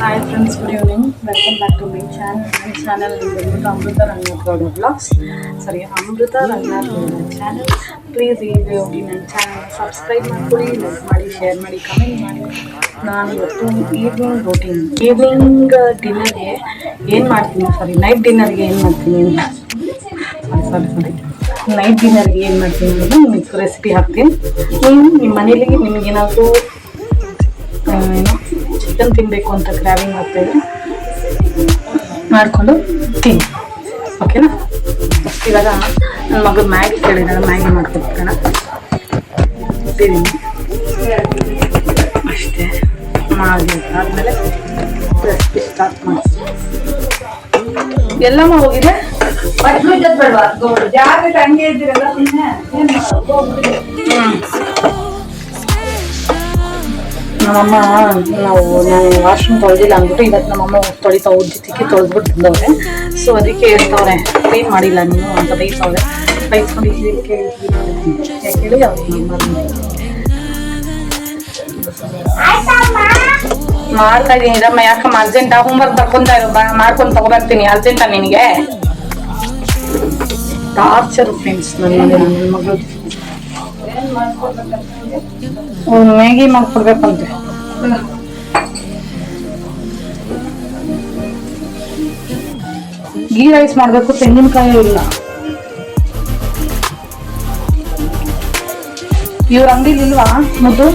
Hi friends, good evening. Welcome back to my channel. My channel is Amruta Rangnatgowda Vlogs. Sorry, Amruta Rangnatgowda channel. Please ಹೋಗಿ ನನ್ನ channel subscribe ಮಾಡ್ಕೊಳ್ಳಿ, like ಮಾಡಿ, share ಮಾಡಿ, comment ಮಾಡಿ. ನಾನು ಇವತ್ತು evening ಡಿನ್ನರ್ಗೆ ಏನು ಮಾಡ್ತೀನಿ, ನೈಟ್ ಡಿನ್ನರ್ಗೆ ಏನು ಮಾಡ್ತೀನಿ ಅಂತ ನೈಟ್ ಡಿನ್ನರ್ಗೆ ಏನು ಮಾಡ್ತೀನಿ ಅನ್ನೋದು ನಿಮಗೆ ರೆಸಿಪಿ ಹಾಕ್ತೀನಿ. ನೀವು ನಿಮ್ಮ ಮನೇಲಿ ನಿಮಗೇನಾದರೂ ಚಿಕನ್ ತಿನ್ನಬೇಕು ಅಂತ ಕ್ರಾವಿಂಗ್ ಆಗ್ತಾಯಿದ್ರೆ ಮಾಡಿಕೊಂಡು ತಿನ್ನಿ, ಓಕೆನಾ? ಇವಾಗ ನನ್ನ ಮಗಳು ಮ್ಯಾಗಿ ಕೇಳಿದಾಗ ಮ್ಯಾಗಿ ಮಾಡ್ಕೊಡ್ತಾನೆ ಅಷ್ಟೇ. ಮಾಡಿ ಆದಮೇಲೆ ರೆಸಿಪಿ ಸ್ಟಾರ್ಟ್ ಮಾಡಿ. ಎಲ್ಲಮ್ಮ ಹೋಗಿದೆ ನಮ್ಮಮ್ಮ ನಾನು ವಾಶ್ರೂಮ್ ತೊಳೆದಿಲ್ಲ ಅಂದ್ಬಿಟ್ಟು ಇವತ್ತು ನಮ್ಮಮ್ಮ ತೊಳಿತಾ ಉಜ್ಜಿತಿಕ್ಕಿ ತೊಳೆದ್ಬಿಟ್ಟು ಬಂದವ್ರೆ. ಸೊ ಅದಕ್ಕೆ ಹೇಳ್ತವ್ರೆ ಕ್ಲೀನ್ ಮಾಡಿಲ್ಲ ನೀನು ಅಂತ ಬೈತವ್ರೆ. ಬೈಸ್ಕೊಂಡು ಯಾಕೆ ಹೇಳಿ ಅವ್ರು ಮಾಡ್ತಾ ಇದ್ದೀನಿ. ಇದಮ್ಮ ಯಾಕಮ್ಮ ಅರ್ಜೆಂಟಾ? ಹೋಮ್ವರ್ಕ್ ಬರ್ಕೊಂತ ಮಾಡ್ಕೊಂಡು ತಗೊಬರ್ತೀನಿ. ಅರ್ಜೆಂಟಾ ನಿನಗೆ? ಟಾರ್ಚರ್ ಫ್ರೆಂಡ್ಸ್ ನನ್ನ ಮಗಳು. ಮ್ಯಾಗಿ ಮಾಡ್ಕೊಡ್ಬೇಕಂತೆ. ಗೀ ರೈಸ್ ಮಾಡಬೇಕು, ತೆಂಗಿನಕಾಯಿ ಇಲ್ಲ. ಇವ್ರ ಅಂಗಡಿಲಿ ಇಲ್ವಾ ಮುದ್ದು?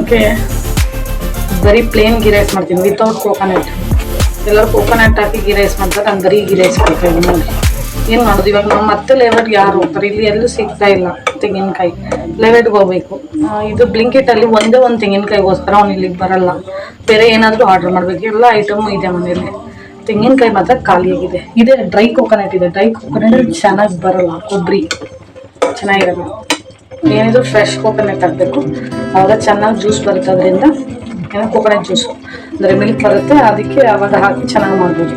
ಓಕೆ, ಬರೀ ಪ್ಲೇನ್ ಗೀ ರೈಸ್ ಮಾಡ್ತೀನಿ ವಿತೌಟ್ ಕೋಕೋನಟ್. ಎಲ್ಲರೂ ಕೋಕೋನಟ್ ಹಾಕಿ ಗೀ ರೈಸ್ ಮಾಡ್ತಾರೆ, ನಾನು ಬರೀ ಗೀ ರೈಸ್ ಮಾಡ್ತಾಯಿದ್ದೀನಿ. ನೋಡಿ ಏನು ಮಾಡೋದು ಇವಾಗ? ನಾವು ಮತ್ತೆ ಲೆವೆಡ್ಗೆ ಯಾರು ಹೋಗ್ತಾರೆ? ಇಲ್ಲಿ ಎಲ್ಲೂ ಸಿಗ್ತಾ ಇಲ್ಲ ತೆಂಗಿನಕಾಯಿ. ಲೆವೆಡ್ಗೆ ಹೋಗ್ಬೇಕು. ಇದು ಬ್ಲಿಂಕಿಟಲ್ಲಿ ಒಂದೇ ಒಂದು ತೆಂಗಿನಕಾಯಿಗೋಸ್ಕರ ಅವ್ನು ಇಲ್ಲಿಗೆ ಬರಲ್ಲ. ಬೇರೆ ಏನಾದರೂ ಆರ್ಡ್ರ್ ಮಾಡಬೇಕು. ಎಲ್ಲ ಐಟಮು ಇದೆ ಮನೇಲಿ. ತೆಂಗಿನಕಾಯಿ ಮಾತ್ರ ಖಾಲಿಯಾಗಿದೆ. ಇದೆ ಡ್ರೈ ಕೋಕೋನಟ್ ಇದೆ. ಡ್ರೈ ಕೋಕೋನಟ್ ಚೆನ್ನಾಗಿ ಬರಲ್ಲ, ಕೊಬ್ಬರಿ ಚೆನ್ನಾಗಿರಲ್ಲ. ಏನಿದ್ರು ಫ್ರೆಶ್ ಕೋಕೋನಟ್ ಹಾಕಬೇಕು, ಆವಾಗ ಚೆನ್ನಾಗಿ ಜ್ಯೂಸ್ ಬರುತ್ತೆ. ಅದರಿಂದ ಏನೋ ಕೋಕೋನಟ್ ಜ್ಯೂಸು ಅಂದರೆ ಮಿಲ್ಕ್ ಬರುತ್ತೆ, ಅದಕ್ಕೆ ಆವಾಗ ಹಾಕಿ ಚೆನ್ನಾಗಿ ಮಾಡ್ಬೋದು.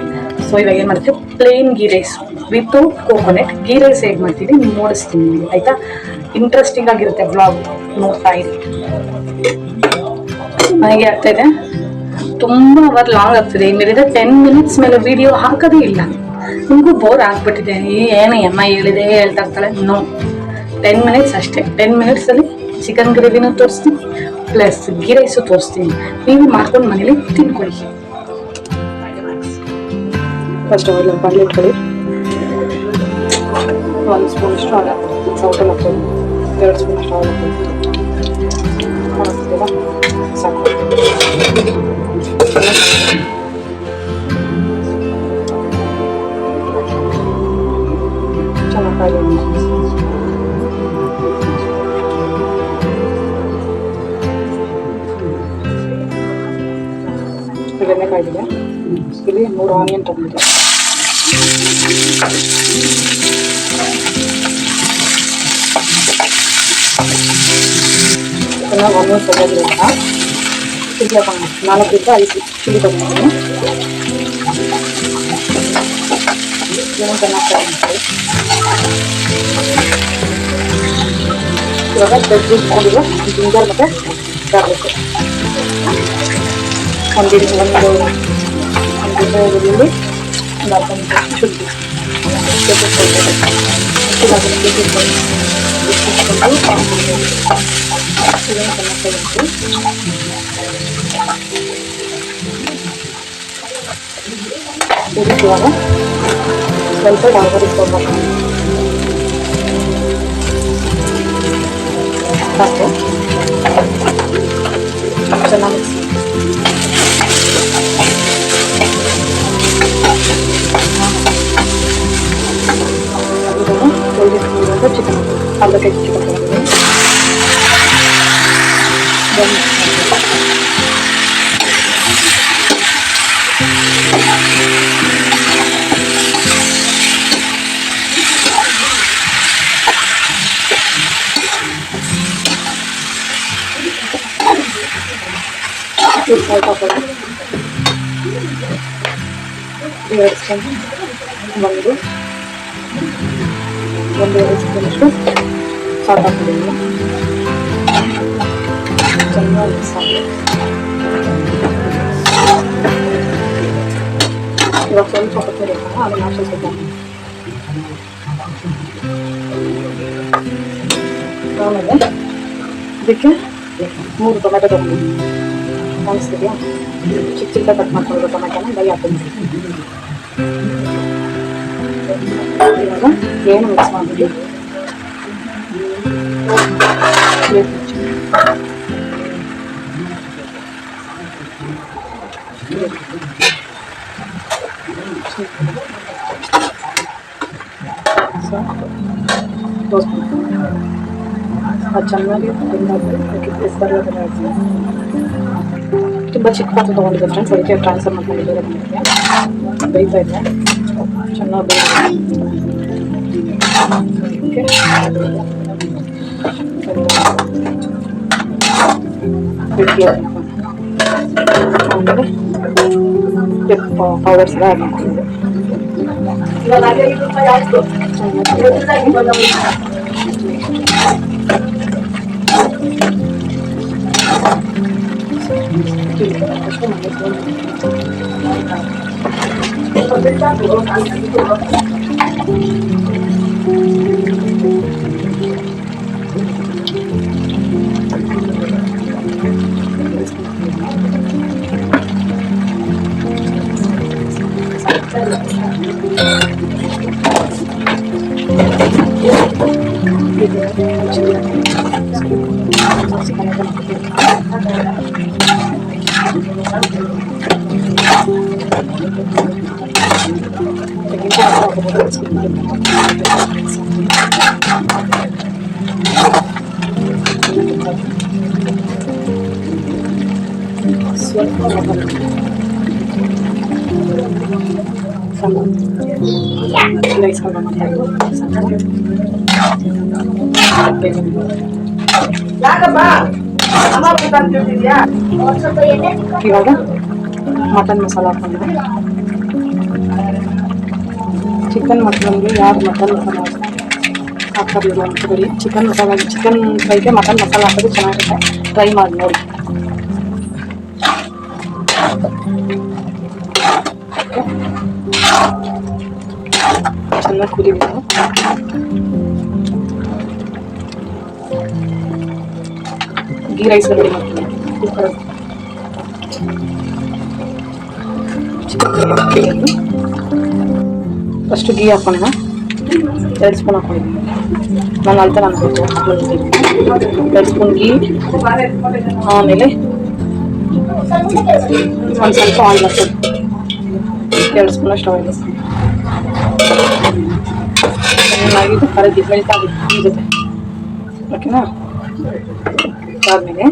ಸೊ ಇವಾಗ ಏನು ಮಾಡ್ತೀವಿ? Plain ghee rice without coconut ghee rice ಹೇಗೆ ಮಾಡ್ತೀನಿ ನೀವು ನೋಡಿಸ್ತೀನಿ ನಿಮಗೆ, ಆಯಿತಾ? ಇಂಟ್ರೆಸ್ಟಿಂಗ್ ಆಗಿರುತ್ತೆ ಬ್ಲಾಗ್, ನೋಡ್ತಾ ಇರಿ. ನನಗೆ ಆಗ್ತಾಯಿದೆ ತುಂಬ ಲಾಂಗ್ ಆಗ್ತಿದೆ. ಇನ್ಮೇಲಿದೆ 10 ಮಿನಿಟ್ಸ್ ಮೇಲೆ ವಿಡಿಯೋ ಹಾಕೋದೇ ಇಲ್ಲ. ನಿಮಗೂ ಬೋರ್ ಆಗಿಬಿಟ್ಟಿದೆ. ಏನು ಅಮ್ಮ ಹೇಳಿದೆ ಹೇಳ್ತಾ ಇರ್ತಾಳೆ. ನೋ, 10 ಮಿನಿಟ್ಸ್ ಅಷ್ಟೇ. 10 ಮಿನಿಟ್ಸಲ್ಲಿ ಚಿಕನ್ ಗ್ರೇವಿನೂ ತೋರಿಸ್ತೀನಿ, ಪ್ಲಸ್ ಗೀ ರೈಸು ತೋರಿಸ್ತೀನಿ. ನೀವು ಮಾಡ್ಕೊಂಡು ಮನೇಲಿ ತಿನ್ಕೊಳ್ಳಿ. ಫಸ್ಟ್ ಆಯಿಲ್ ಬಾಣಲೆ ಇಟ್ಕೊಳ್ಳಿ. 1 ಸ್ಪೂನ್ ಅಷ್ಟು ಆಯಿಲ್ ಹಾಕ್ತೀನಿ. ಸೌಟಲ್ಲಿ ಹಾಕ್ತೀನಿ. 2 ಸ್ಪೂನ್ ಅಷ್ಟು ಆಯಿಲ್ ಹಾಕ್ತೀನಿ. ಸಾಕು. ಚೆನ್ನಾಗಿ ಎಣ್ಣೆಕಾಯಿದೆ. ಇಲ್ಲಿ 3 ಆನಿಯನ್ ತಗೊಂಡಿದೆ. ಚೆನ್ನಾಗಿ ಆನಿಯನ್ ತಗೊಂಡಿರೋದನ್ನ ಚಿಲ್ಲಿ ಹಾಕೋಣ. 4ರಿಂದ 5 ಚಿಲ್ಲಿ ತಗೊಂಡಿದ್ದೀನಿ. ಏನೋ ಚೆನ್ನಾಗಿ ತಗೊಂಡಿದ್ದೀವಿ. ಇವಾಗ ತೆಗೆದುಕೊಂಡಿರೋ ಜಿಂಜರ್ ಮತ್ತು ಗಾರ್ಲಿಕ್, ಒಂದು ಬೆಳ್ಳುಳ್ಳಿ, ಒಂದು ಅರ್ಧ ಶುಂಠಿ ಇವಾಗ ಸ್ವಲ್ಪ ಡಾರ್ಬರಿ ತೊಗೊಂಡು ಸಾಕು. ಚೆನ್ನಾಗಿ ಚಿಕನ್ ಅರ್ಧ ಕೆಜಿ ಚಿಕನ್ ತಗೊಂಡಿದ್ದೀನಿ. ಸಾಲ್ಟ್ ಹಾಕೋಣ. 2 ಸ್ಪೂನ್ ಒಂದೂವರೆ ಸ್ಪೂನಷ್ಟು ಸಾಲ್ಟ್ ಹಾಕಿದ್ದೀನಿ. ಚೆನ್ನಾಗಿ ಮಿಕ್ಸ್ ಮಾಡಿ ಇವಾಗ ಸ್ವಲ್ಪ ಕೊತ್ತಂಬರಿ ಅದನ್ನು ಹಾಕಿ ಸ್ವಲ್ಪ ಆಮೇಲೆ ಅದಕ್ಕೆ 3 ಟೊಮೆಟೊ ತಗೊಂಡು ಕಾಣಿಸ್ತಿದೆಯಾ, ಚಿಕ್ಕ ಚಿಕ್ಕ ಕಟ್ ಮಾಡ್ಕೊಳ್ಳೋದು ಟೊಮೆಟೊನ ಬೈ ಹಾಕ್ತೀನಿ. ಇವಾಗ ಏನು ಮಿಕ್ಸ್ ಮಾಡಿಬಿಟ್ಟು ಅದು ಚೆನ್ನಾಗಿ ತುಂಬ ಚಿಕ್ಕ ಪಾತ್ರೆ ತೊಗೊಂಡಿದ್ದೆ ಫ್ರೆಂಡ್ಸ್, ಅದಕ್ಕೆ ಟ್ರಾನ್ಸ್ಫರ್ ಮಾಡ್ಕೊಂಡಿದ್ದೆ. ನಮಗೆ ಬೇಯ್ತಾ ಇದೆ, ಚೆನ್ನಾಗಿ ಆಮೇಲೆ ಪೌಡರ್ಸ್ ಎಲ್ಲ ಹಾಕೊಂಡಿದ್ದೆ. ಇವಾಗ ಮಟನ್ ಮಸಾಲ ಹಾಕೊಂಡು ಚಿಕನ್ ಮಟನ್ಗೆ ಯಾರು ಮಟನ್ ಮಸಾಲ ಹಾಕ್ತಾರಿಲ್ಲ ಅಂತ ಬರೀ ಚಿಕನ್ ಮಸಾಲ, ಚಿಕನ್ ಫ್ರೈಗೆ ಮಟನ್ ಮಸಾಲ ಹಾಕೋದು ಚೆನ್ನಾಗಿರುತ್ತೆ, ಟ್ರೈ ಮಾಡಿ ನೋಡಿ. ಚೆನ್ನಾಗಿ ಕುದಿಬೇಕು. ಗೀ ರೈಸ್ ರೆಡಿ ಮಾಡ್ತೀನಿ. ಫಸ್ಟ್ ಗೀ ಹಾಕೋಣ, 2 ಸ್ಪೂನ್ ಹಾಕೊಂಡಿದ್ದೀನಿ. ನಾನು ಅಳ್ತಾನೆ ಅನ್ಬೇಕು 2 ಸ್ಪೂನ್ ಗೀ. ಆಮೇಲೆ ಒಂದು ಸ್ವಲ್ಪ ಆಯಿಲ್ ಹಾಕೋದು, 2 ಸ್ಪೂನ್ ಅಷ್ಟು ಆಯಿಲ್ ಚೆನ್ನಾಗಿದ್ದು ಕರಗಿ ಬೆಳಿತಾ ಈ ಜೊತೆ ಓಕೆನಾ. ಆದಮೇಲೆ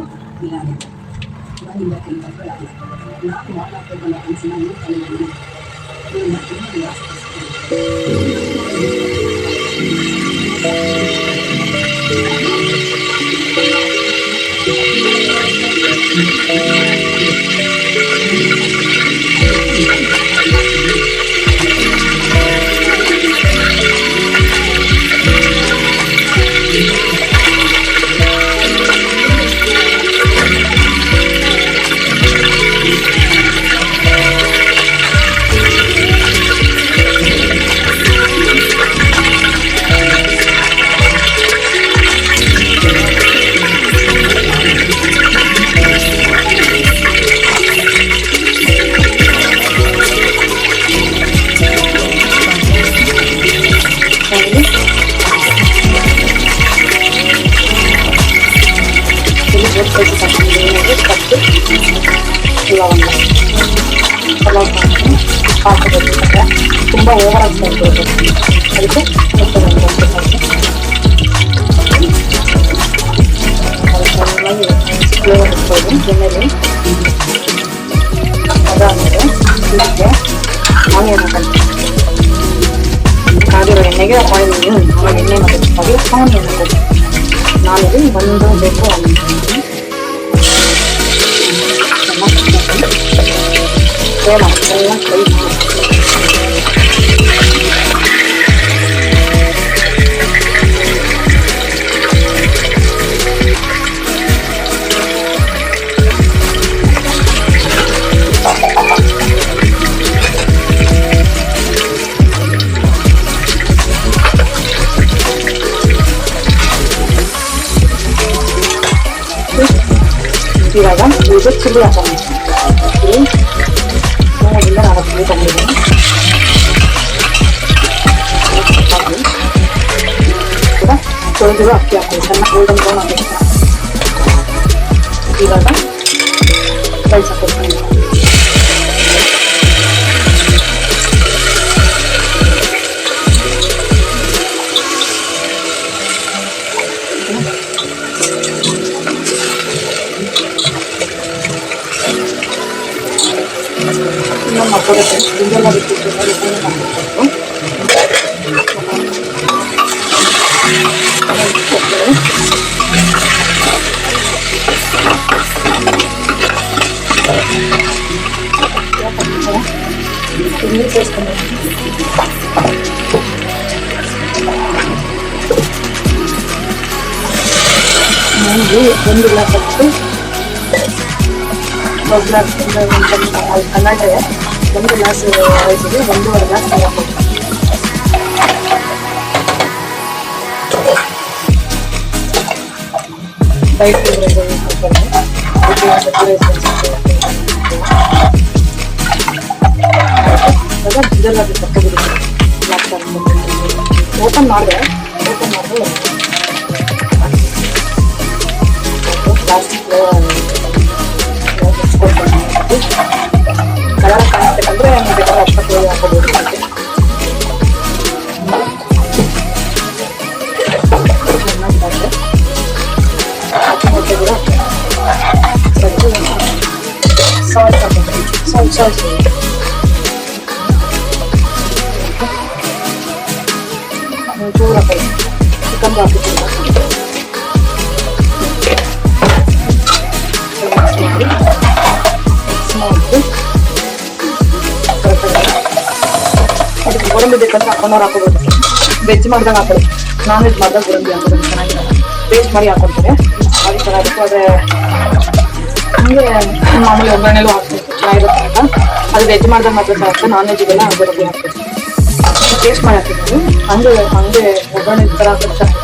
ತುಂಬ ಓವರ್ ಆಗ್ತಾ ಇರ್ಬೋದು, ಅದಕ್ಕೆ ಫ್ಲೇವರ್ ಇಟ್ಬೋದು ಎಣ್ಣೆಲಿ. ಅದಾದಮೇಲೆ ಇದಕ್ಕೆ ಆನಿಯನ್ ಹಾಕೋದು, ಕಾದಿರೋ ಎಣ್ಣೆಗೆ ಆಯಿಲ್ ಎಣ್ಣೆ ಮಾಡೋದಕ್ಕಾಗಿ ಆನಿಯನ್ ಹಾಕೋದು. ನಾನಿಲ್ಲಿ 1 ಬೇಕು ಫ್ರೈ ಮಾಡಿ ಇದು ಚಿಲ್ಲಿ ಹಾಕೋಣ. ಇಲ್ಲ 4 ಚಿಲ್ಲಿ ತಗೊಂಡಿದ್ದೀನಿ. ಕೂಡ ತೊಳೆದಿರೋ ಅಕ್ಕಿ ಹಾಕೋದು, ಸಣ್ಣ ಗೋಲ್ಡನ್ ಬ್ರೌನ್ ಆಗಬೇಕು. ಇವಾಗ ರೈಸ್ ಹಾಕೋದು. ಮಾಡ್ಕೊಬೇಕು ಜಿಂಜರ್ ಗಾರ್ಲಿಕ್ ಪೇಸ್ಟ್ ಹಾಕಬೇಕು. ನೀರು ಸೇರಿಸ್ಕೊಂಡು ನನಗೆ 1 ಗ್ಲಾಸ್ ಅಷ್ಟು ಕನ್ನಡ 1 ಗ್ಲಾಸ್ ರೈಸಿಗೆ 1.5 ಗ್ಲಾಸ್ ನೀರು ಹಾಕ್ಬೇಕು. ವೈಟ್ ರೈಸ್ ಇವಾಗ ಜಿಂಜರ್ ಗಾರ್ಲಿಕ್ ತಕ್ಕೋಬಿಟ್ಟು ಓಪನ್ ಮಾಡಿದ್ರೆ ಪ್ಲಾಸ್ಟಿಕ್ ಕಲರ್ ಕಾಣಿಸ್ಬೇಕಂದ್ರೆ ಬೇಕಾದ್ರೆ ಅಷ್ಟೊತ್ತು ಹಾಕೋಬೋದು. ಸಾಲ್ಟ್ ಹಾಕೋದು, ಸಾಲ್ಟ್ ಚೂರು ಹಾಕೋದು, ಚಿಕನ್ ಹಾಕಿದ್ದು ಅದಕ್ಕೆ ಗೋಡಂಬಿ ಬೇಕಂದ್ರೆ ಹಾಕೊಂಡವ್ರು ಹಾಕೋಬೋದು. ವೆಜ್ ಮಾಡಿದಾಗ ಹಾಕೋದು, ನಾನ್ ವೆಜ್ ಮಾಡಿದಾಗ ಗೋಡಂಬಿ ಹಾಕೋದು ಚೆನ್ನಾಗಿರಲ್ಲ. ಪೇಸ್ಟ್ ಮಾಡಿ ಹಾಕೊಡ್ತಾರೆ, ಅದು ಚೆನ್ನಾಗಿರುತ್ತೆ. ಆದರೆ ಹಂಗೆ ಮಾಮೂಲಿ ಒಗ್ಗರಣೆಲೂ ಹಾಕ್ಬೇಕು ಚೆನ್ನಾಗಿರುತ್ತೆ ಅಂತ. ಅದು ವೆಜ್ ಮಾಡಿದಾಗ ಮಾತ್ರ ಸಾಕು, ನಾನ್ ವೆಜ್ಗೆಲ್ಲ ಗೋಡಂಬಿ ಹಾಕ್ಬೇಕು. ಟೇಸ್ಟ್ ಮಾಡಿ ಹಾಕಿದ್ದು ಹಂಗೆ ಒಗ್ಗರಣೆ ಥರ ಹಾಕೋದು ಚೆನ್ನಾಗಿರುತ್ತೆ.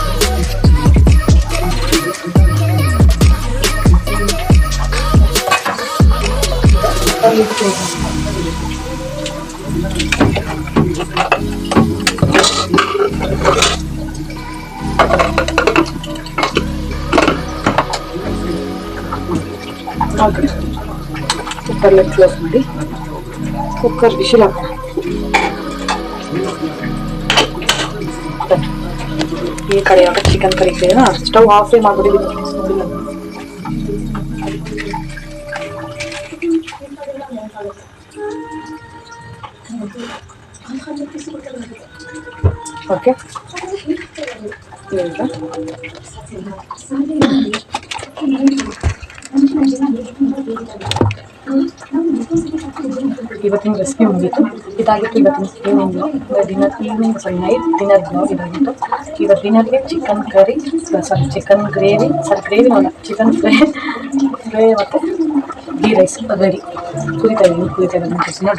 ಕುಕ್ಕರ್ಲಿ ಕ್ಲೋಸ್ ಮಾಡಿ ಕುಕ್ಕರ್ ವಿಶಿಲ್ ಹಾಕೋಣ. ಈ ಕಡೆ ಯಾವಾಗ ಚಿಕನ್ ಕರಿ ಸ್ಟವ್ ಆಫ್ ಮಾಡ್ಬಿಟ್ಟಿದ್ದೀನಿ. ಓಕೆ ಇವತ್ತಿನ ರೆಸಿಪಿ ಮುಗೀತು. ಇದಾಗಿತ್ತು ಇವತ್ತಿನ ಈವ್ನಿಂಗ್ ನೈಟ್ ಡಿನ್ನರ್ ಬ್ಲಾಗ್ ಇದಾಗಿತ್ತು. ಇವತ್ತು ಡಿನ್ನರ್ಗೆ chicken curry chicken gravy chicken fry ಮತ್ತು ಗೀ ರೈಸ್ ರೆಡಿ. ಕುರಿತಾ ಇದ್ದೀನಿ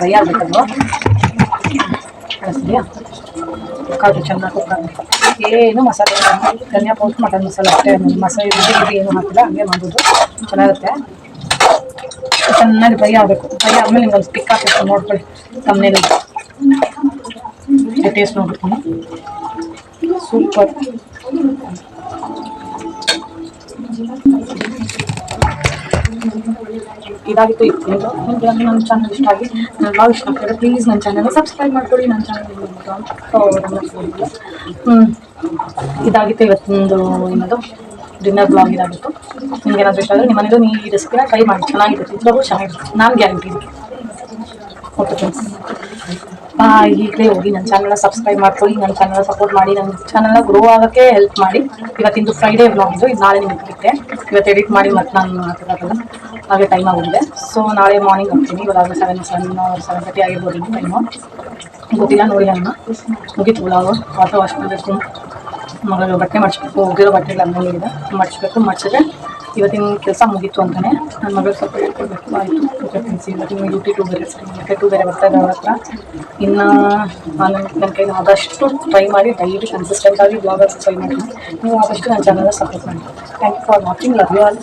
ಡ್ರೈ ಆಗಬೇಕಲ್ವ, ಕಳಿಸ್ತೀಯಾ? ಕಾಳು ಚೆನ್ನಾಗಿ ಕುಕ್ ಆಗಬೇಕು. ಏನು ಮಸಾಲೆ ಧನಿಯಾ ಪೌಡರ್ ಮಟನ್ ಮಸಾಲೆ ಅಷ್ಟೇ, ಮಸಾಲೆ ಏನು ಹಾಕಿಲ್ಲ, ಹಂಗೆ ಮಾಡೋದು ಚೆನ್ನಾಗುತ್ತೆ. ಚೆನ್ನಾಗಿ ಡ್ರೈ ಆಗಬೇಕು. ಡ್ರೈ ಆದಮೇಲೆ ನಿಮ್ಗೆ ಒಂದು ಸ್ಟಿಕ್ ಹಾಕಬೇಕು, ನೋಡ್ಕೊಳ್ಳಿ ತಮ್ಮನೇಲಿ ಟೇಸ್ಟ್ ನೋಡ್ಬಿಡ್ತೀನಿ. ಸೂಪರ್. ಇದಾಗಿತ್ತು ಇತ್ತು. ನಿಮಗೆ ನನ್ನ ಚಾನಲ್ ಇಷ್ಟ ಆಗಿ ನನ್ನ ಬ್ಲಾಗ್ ಇಷ್ಟ ಆಗ್ತದೆ, ಪ್ಲೀಸ್ ನನ್ನ ಚಾನಲ್ನ ಸಬ್ಸ್ಕ್ರೈಬ್ ಮಾಡ್ಕೊಳ್ಳಿ. ನನ್ನ ಚಾನಲ್ ಇದಾಗಿತ್ತು ಇವತ್ತೊಂದು ಏನದು ಡಿನ್ನರ್ ಬ್ಲಾಗ್ ಇದಾಗಿತ್ತು. ನಿಮ್ಗೆ ಏನಾದರೂ ಇಷ್ಟ ಆದರೆ ನಿಮ್ಮ ಮನೇಲಿ ಈ ರೆಸಿಪಿನ ಟ್ರೈ ಮಾಡಿ, ಚೆನ್ನಾಗಿರುತ್ತೆ. ಇದ್ರಾಗೂ ಚೆನ್ನಾಗಿರುತ್ತೆ, ನಾನು ಗ್ಯಾರಂಟಿ ಇದಕ್ಕೆ. ಓಕೆ ಫ್ರೆಂಡ್ಸ್, ಈಗಲೇ ಹೋಗಿ ನನ್ನ ಚಾನಲ್ನ ಸಬ್ಸ್ಕ್ರೈಬ್ ಮಾಡ್ಕೊಳ್ಳಿ, ನನ್ನ ಚಾನಲ್ನ ಸಪೋರ್ಟ್ ಮಾಡಿ, ನನ್ನ ಚಾನಲ್ನ ಗ್ರೋ ಆಗೋಕ್ಕೆ ಹೆಲ್ಪ್ ಮಾಡಿ. ಇವತ್ತಿಂದು ಫ್ರೈಡೇ ವ್ಲಾಗ್ ಇದು, ಇದು ನಾಳೆ ನಿಮಗೆ ಬಿಟ್ಟೆ. ಇವತ್ತು ಎಡಿಟ್ ಮಾಡಿ ಮತ್ತು ನಾನು ಹಾಕೋಕ್ಕಾಗಲ್ಲ, ಹಾಗೆ ಟೈಮ್ ಆಗಿದೆ. ಸೊ ನಾಳೆ ಮಾರ್ನಿಂಗ್ ಹೋಗ್ತೀನಿ. ಇವಾಗ 7:30 ಆಗಿರ್ಬೋದು ಟೈಮು, ಗೊತ್ತಿಲ್ಲ ನೋಡಿ. ನನ್ನ ಮುಗೀತು ವ್ಲಾಗು. ವಾಟರ್ ವಾಶ್ ಮಾಡಬೇಕು, ಮಗಳು ಬಟ್ಟೆ ಮಡಿಸ್ಬೇಕು, ಹೋಗಿರೋ ಬಟ್ಟೆಗಳು ಅಂಗಡಿಗಿದೆ ಮಡಿಸಿದ್ರೆ ಇವತ್ತಿನ ಕೆಲಸ ಮುಗೀತು ಅಂತಲೇ. ನನ್ನ ಮಗಳು ಸ್ವಲ್ಪ ಹೇಳ್ಕೊಡ್ಬೇಕು. ಆಯಿತು. ಓಕೆ ಫ್ರೆಂಡ್ಸ್, ಇವತ್ತಿನ ಯೂಟ್ಯೂಬ್ ಬೇರೆ ಬರ್ತಾ ಇದೆ ಅವ್ರ ಹತ್ರ. ಇನ್ನು ನನ್ನ ಕೈಲಿ ಆದಷ್ಟು ಟ್ರೈ ಮಾಡಿ ಡೈಲಿ ಕನ್ಸಿಸ್ಟೆಂಟಾಗಿ ಬ್ಲಾಗರ್ಸ್ ಟ್ರೈ ಮಾಡಿ. ನೀವು ಆದಷ್ಟು ನನ್ನ ಚಾನಲ್ನ ಸಪೋರ್ಟ್ ಮಾಡಿ. Thank you for watching. Love you all.